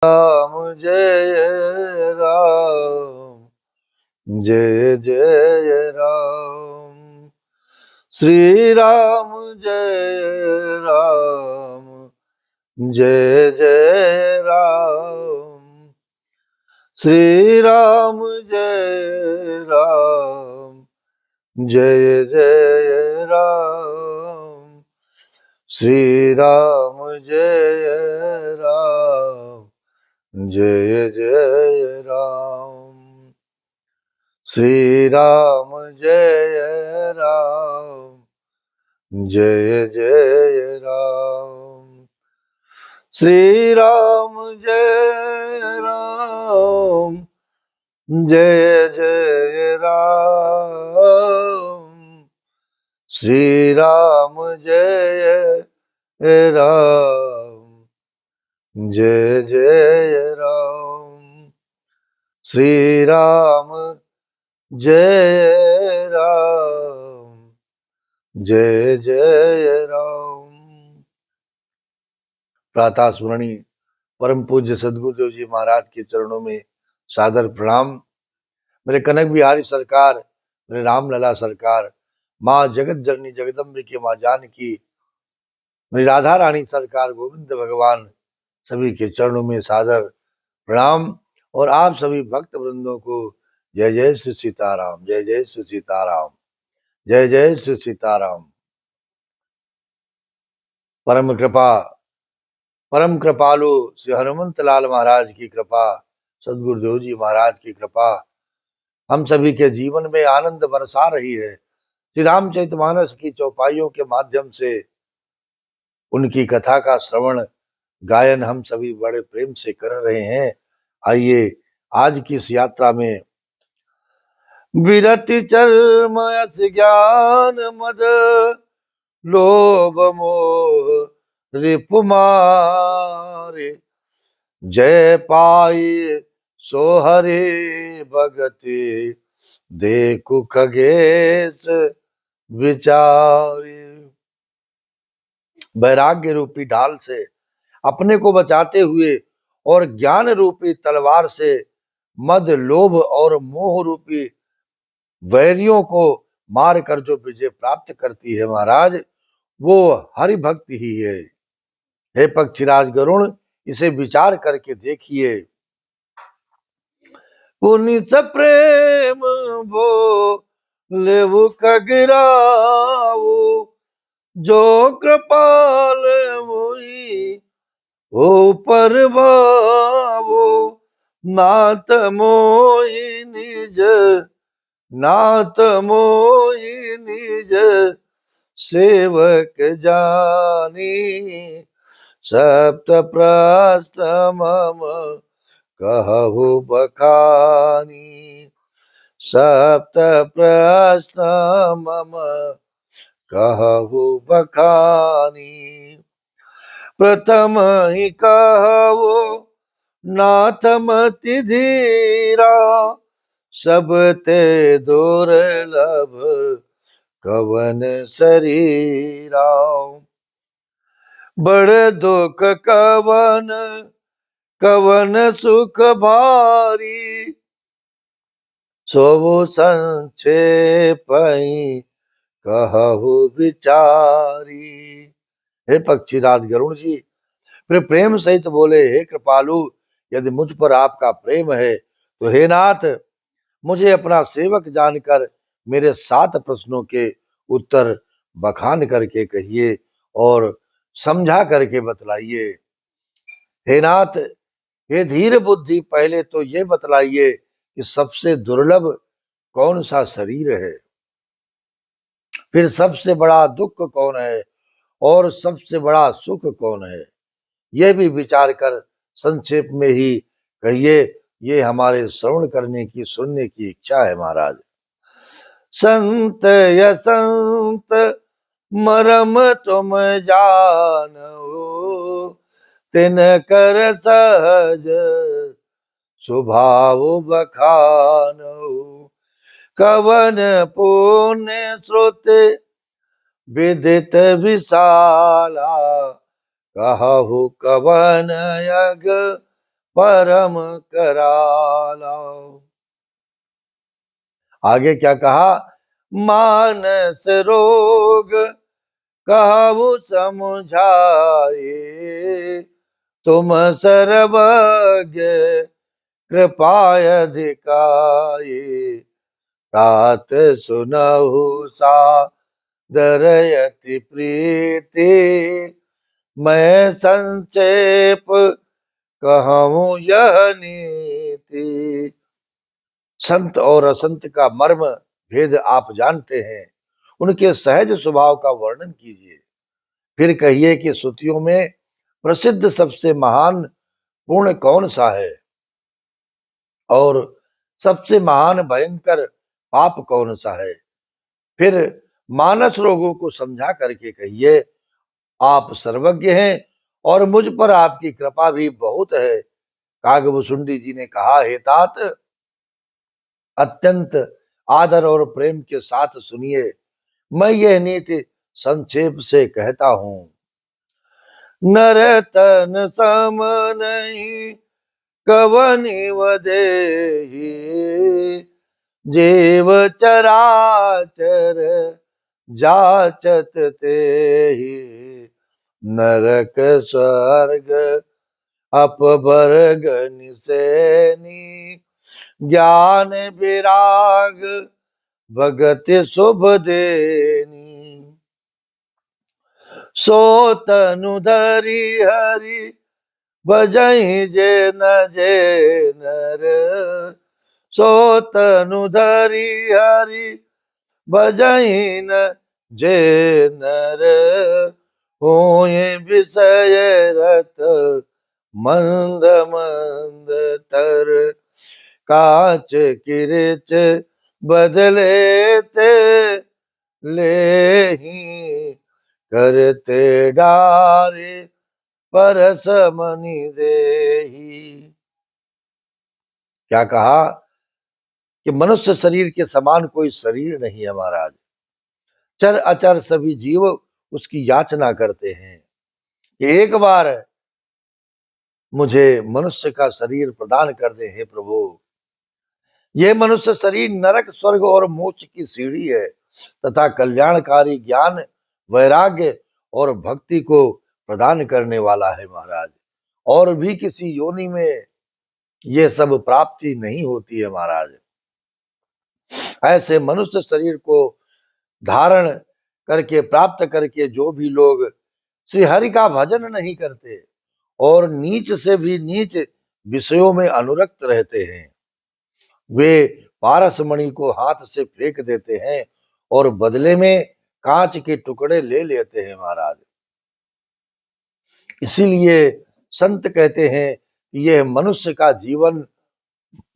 राम जय राम जय जय राम। श्री राम जय राम जय जय राम। श्री राम जय राम जय जय राम। श्री राम जय राम जय जय राम। श्री राम जय राम जय जय राम। श्री राम जय राम जय जय राम। श्री राम जय राम जय जय राम। श्री राम जय राम जय जय राम। प्रातः स्मरणीय परम पूज्य सदगुरुदेव जी महाराज के चरणों में सादर प्रणाम। मेरे कनक बिहारी सरकार, मेरे रामलला सरकार, माँ जगत जननी जगदम्बे की माँ जानकी, मेरी राधा रानी सरकार, गोविंद भगवान, सभी के चरणों में सादर प्रणाम। और आप सभी भक्त वृंदों को जय जय श्री सीताराम, जय जय श्री सीताराम, जय जय श्री सीताराम। परम कृपालु श्री हनुमंत लाल महाराज की कृपा, सदगुरुदेव जी महाराज की कृपा हम सभी के जीवन में आनंद बरसा रही है। श्री रामचरितमानस की चौपाइयों के माध्यम से उनकी कथा का श्रवण गायन हम सभी बड़े प्रेम से कर रहे हैं। आइए आज की इस यात्रा में विरति चर्मयस ज्ञान मद लोभ मोह रिपुमारे, जय पाई सो हरे भगति देखु खगेश विचारे। वैराग्य रूपी ढाल से अपने को बचाते हुए और ज्ञान रूपी तलवार से मद लोभ और मोह रूपी वैरियों को मार कर जो विजय प्राप्त करती है महाराज, वो हरि भक्ति ही है। हे पक्षीराज गरुण, इसे विचार करके देखिए। पुनित प्रेम भो लेवु खगिरावो, जो कृपाल मोई ओ परभावो, नाथ मोहि निज, नाथ मोहि निज सेवक जानी, सप्त प्रस्थ मम कहु बखानी, सप्त प्रस्थ मम कहु बखानी। प्रथम ही कहु नाथ मति धीरा, सब ते दुर्लभ कवन शरीरा, बड़ दुख कवन कवन सुख भारी, सोवु संक्षेप कहु विचारी। हे पक्षीराज गरुण जी फिर प्रेम सहित बोले, हे कृपालु, यदि मुझ पर आपका प्रेम है तो हे नाथ, मुझे अपना सेवक जानकर मेरे 7 प्रश्नों के उत्तर बखान करके कहिए और समझा करके बतलाइए। हे नाथ, हे धीर बुद्धि, पहले तो ये बतलाइए कि सबसे दुर्लभ कौन सा शरीर है, फिर सबसे बड़ा दुख कौन है और सबसे बड़ा सुख कौन है, यह भी विचार कर संक्षेप में ही कहिए। ये हमारे श्रवण करने की, सुनने की इच्छा है महाराज। संत या संत मरम तुम जानो, तिन कर सहज स्वभाव बखानो, कवन पुण्य श्रुति विदित विशाला, कहु कवन यज्ञ परम कराला। आगे क्या कहा? मानस रोग कहु समझाए, तुम सर्वज्ञ कृपाय अधिकाये, तात सुनहु सादरयति प्रीति, मैं संक्षेप कहूँ यह नीति। संत और असंत का मर्म भेद आप जानते हैं, उनके सहज स्वभाव का वर्णन कीजिए। फिर कहिए कि श्रुतियों में प्रसिद्ध सबसे महान पुण्य कौन सा है और सबसे महान भयंकर पाप कौन सा है। फिर मानस रोगों को समझा करके कहिए, आप सर्वज्ञ हैं और मुझ पर आपकी कृपा भी बहुत है। कागभूषुंडी जी ने कहा, हे तात, अत्यंत आदर और प्रेम के साथ सुनिए, मैं यह नीति संक्षेप से कहता हूं। नर तन सम नहीं कवनि वदेहि, जीव चराचर जाचत तेहि, नरक स्वर्ग अपवर्ग निसेनी, ज्ञान विराग भगति शुभ देनी। सो तनु धरि हरि भजहि जे नर, सो तनु धरि हरि भजहि न जे नर, होय विषय रत मंद मंद तर, कांच किरिच बदले ते लेहि, करते डारे परस मनि देहि। क्या कहा कि मनुष्य शरीर के समान कोई शरीर नहीं है महाराज। चर अचर सभी जीव उसकी याचना करते हैं कि एक बार मुझे मनुष्य का शरीर प्रदान कर दे हे प्रभु। यह मनुष्य शरीर नरक स्वर्ग और मोक्ष की सीढ़ी है तथा कल्याणकारी ज्ञान वैराग्य और भक्ति को प्रदान करने वाला है महाराज। और भी किसी योनि में यह सब प्राप्ति नहीं होती है महाराज। ऐसे मनुष्य शरीर को धारण करके प्राप्त करके जो भी लोग श्री हरि का भजन नहीं करते और नीच से भी नीच विषयों में अनुरक्त रहते हैं, वे पारसमणि को हाथ से फेंक देते हैं और बदले में कांच के टुकड़े ले लेते हैं महाराज। इसीलिए संत कहते हैं कि यह मनुष्य का जीवन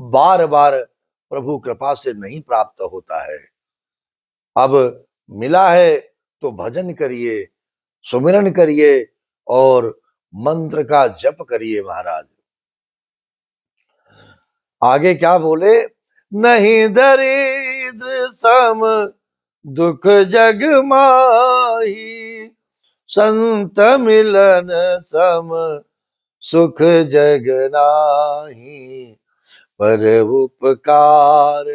बार बार प्रभु कृपा से नहीं प्राप्त होता है। अब मिला है तो भजन करिए, सुमिरन करिए और मंत्र का जप करिए महाराज। आगे क्या बोले? नहीं दरिद्र सम दुख जग माही, संत मिलन सम सुख जग नाही, पर उपकार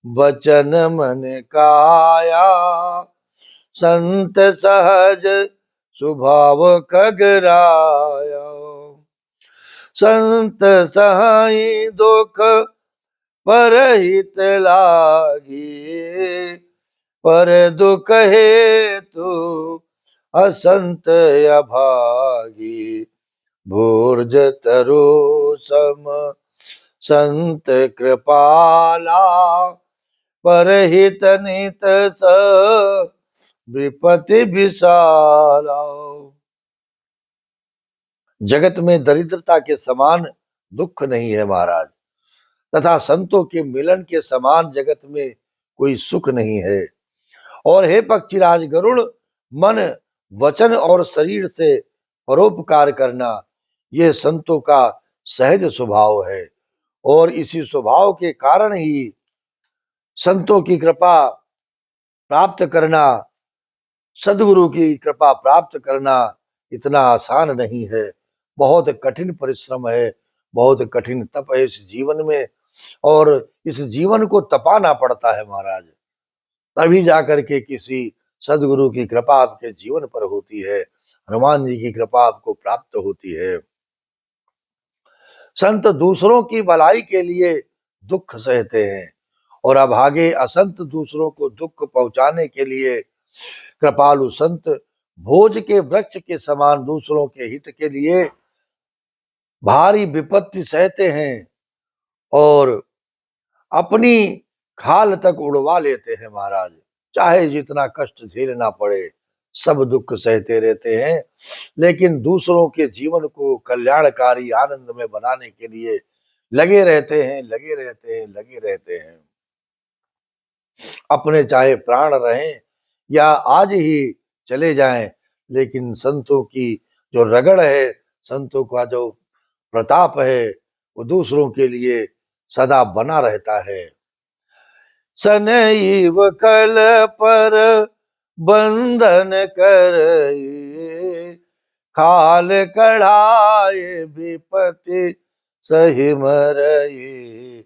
बचन मन काया, संत सहज स्वभाव कगराया, संत सहाई दुख परहित लागी, पर दुख हेतु असंत अभागी, भूर्ज तरु सम संत कृपाला, परहित नित स विपति विशाला। जगत में दरिद्रता के समान दुख नहीं है महाराज, तथा संतों के मिलन के समान जगत में कोई सुख नहीं है। और हे पक्षीराज गरुड़, मन वचन और शरीर से परोपकार करना यह संतों का सहज स्वभाव है और इसी स्वभाव के कारण ही संतों की कृपा प्राप्त करना, सदगुरु की कृपा प्राप्त करना इतना आसान नहीं है, बहुत कठिन परिश्रम है, बहुत कठिन तप है इस जीवन में, और इस जीवन को तपाना पड़ता है महाराज, तभी जाकर के किसी सदगुरु की कृपा आपके जीवन पर होती है, हनुमान जी की कृपा आपको प्राप्त होती है। संत दूसरों की भलाई के लिए दुख सहते हैं, और अभागे असंत दूसरों को दुख पहुंचाने के लिए कृपालु संत भोज के वृक्ष के समान दूसरों के हित के लिए भारी विपत्ति सहते हैं और अपनी खाल तक उड़वा लेते हैं महाराज। चाहे जितना कष्ट झेलना पड़े, सब दुख सहते रहते हैं, लेकिन दूसरों के जीवन को कल्याणकारी आनंद में बनाने के लिए लगे रहते हैं, लगे रहते हैं, लगे रहते हैं। अपने चाहे प्राण रहें या आज ही चले जाएं, लेकिन संतों की जो रगड़ है, संतों का जो प्रताप है, वो दूसरों के लिए सदा बना रहता है। सनईव कल पर बंधन कर, खाल कढ़ाए विपति सही मरई,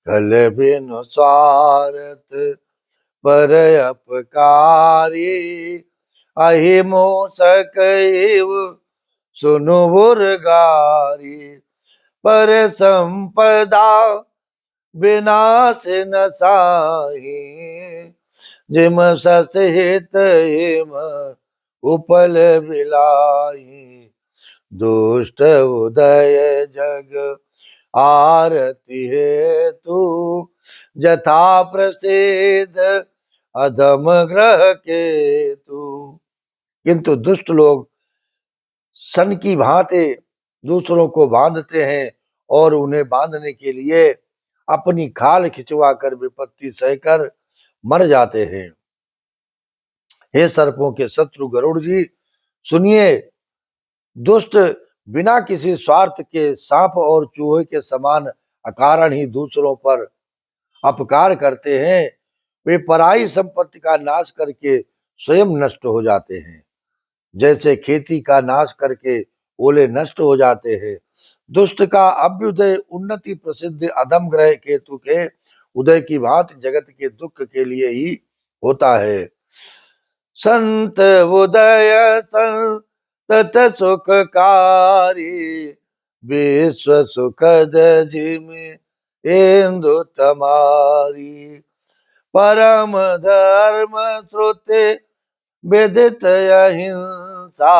कल बिनु स्वार्थ पर अपकारी, अहिमो सकैव सुनु बुरगारी, पर संपदा विनाश न साही, जिम सस हित हिम उपल बिलाई, दुष्ट उदय जग आरती है तू, जथा प्रसिद्ध अधम ग्रह के तू। किंतु दुष्ट लोग सन की भांति दूसरों को बांधते हैं और उन्हें बांधने के लिए अपनी खाल खिंचवा कर विपत्ति सहकर मर जाते हैं। हे सर्पों के शत्रु गरुड़ जी, सुनिए, दुष्ट बिना किसी स्वार्थ के सांप और चूहे के समान अकारण ही दूसरों पर अपकार करते हैं। वे पराई संपत्ति का नाश करके स्वयं नष्ट हो जाते हैं, जैसे खेती का नाश करके ओले नष्ट हो जाते हैं। दुष्ट का अभ्युदय उन्नति प्रसिद्ध अधम ग्रह केतु के उदय की भांति जगत के दुख के लिए ही होता है। संत उदय संत सुखकारी, विश्व सुखद जिमि इंदु तमारी, परम धर्म श्रुति विदित अहिंसा,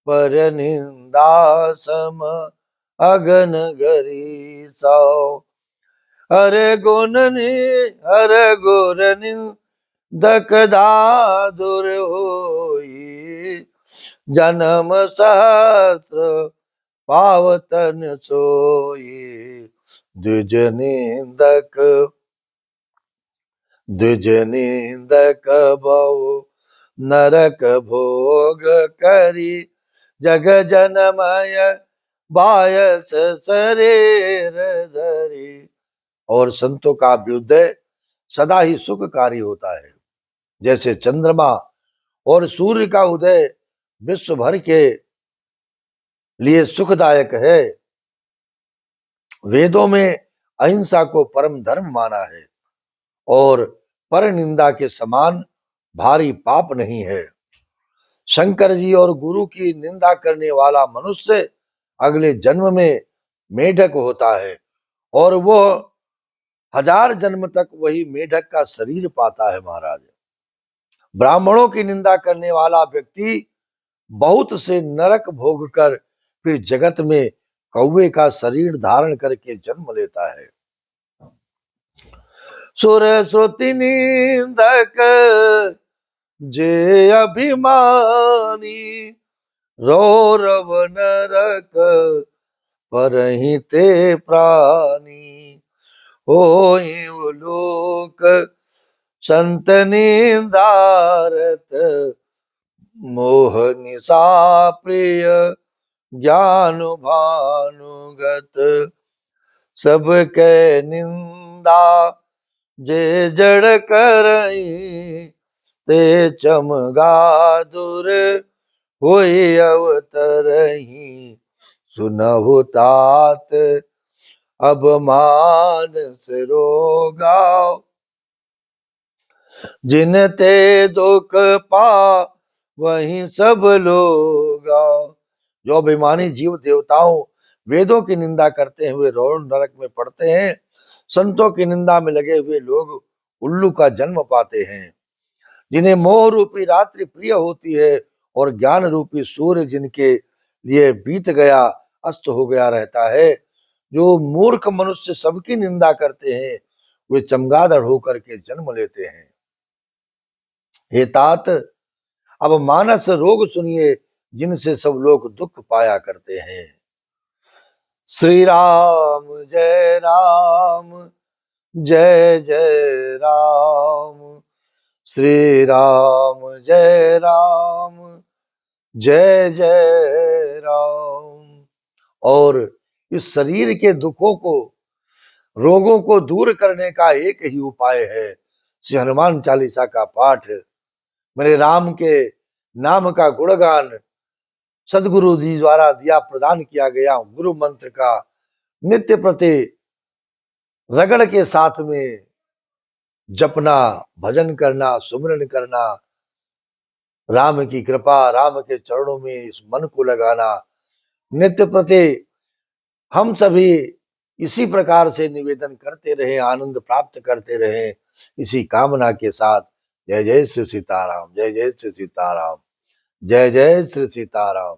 पर निंदा सम अगन गरीसा, हरे गुण निंदक दादुर होई, जन्म सहस्र पावतन सोई, द्विज निंदक बहु नरक भोग करी, जग जनमय बायस शरीर धरी। और संतों का अभ्युदय सदा ही सुखकारी होता है, जैसे चंद्रमा और सूर्य का उदय विश्व भर के लिए सुखदायक है। वेदों में अहिंसा को परम धर्म माना है और पर निंदा के समान भारी पाप नहीं है। शंकर जी और गुरु की निंदा करने वाला मनुष्य अगले जन्म में मेढक होता है और वो 1000 जन्म तक वही मेढक का शरीर पाता है महाराज। ब्राह्मणों की निंदा करने वाला व्यक्ति बहुत से नरक भोग कर फिर जगत में कौवे का शरीर धारण करके जन्म लेता है। सुर श्रुति निंदक जे अभिमानी, रौरव नरक परहिते प्राणी, होई लोक संत निंदारत, मोह निशा प्रिय ज्ञान भानुगत, सबके निंदा जे जड़ करई, ते चमगादुर होई अवतरही, सुनहु तात अब मानस रोगाओ, जिन ते दुख पा वहीं सब लोग। जो अभिमानी जीव देवताओं वेदों की निंदा करते हुए रोण नरक में पड़ते हैं, संतों की निंदा में लगे हुए लोग उल्लू का जन्म पाते हैं। जिन्हें मोह रूपी रात्रि प्रिय होती है और ज्ञान रूपी सूर्य जिनके लिए बीत गया अस्त हो गया रहता है, जो मूर्ख मनुष्य सबकी निंदा करते हैं, वे चमगादड़ होकर के जन्म लेते हैं। हे तात, अब मानस रोग सुनिए, जिनसे सब लोग दुख पाया करते हैं। श्री राम जय राम, जय जय राम, श्री राम जय राम, जय जय राम। और इस शरीर के दुखों को, रोगों को दूर करने का एक ही उपाय है, श्री हनुमान चालीसा का पाठ। मेरे राम के नाम का गुणगान सदगुरु जी द्वारा दिया प्रदान किया गया गुरु मंत्र का नित्य प्रति रगड़ के साथ में जपना, भजन करना, सुमिरन करना, राम की कृपा, राम के चरणों में इस मन को लगाना, नित्य प्रति हम सभी इसी प्रकार से निवेदन करते रहे, आनंद प्राप्त करते रहे, इसी कामना के साथ। जय जय श्री सीताराम, जय जय श्री सीताराम, जय जय श्री सीताराम।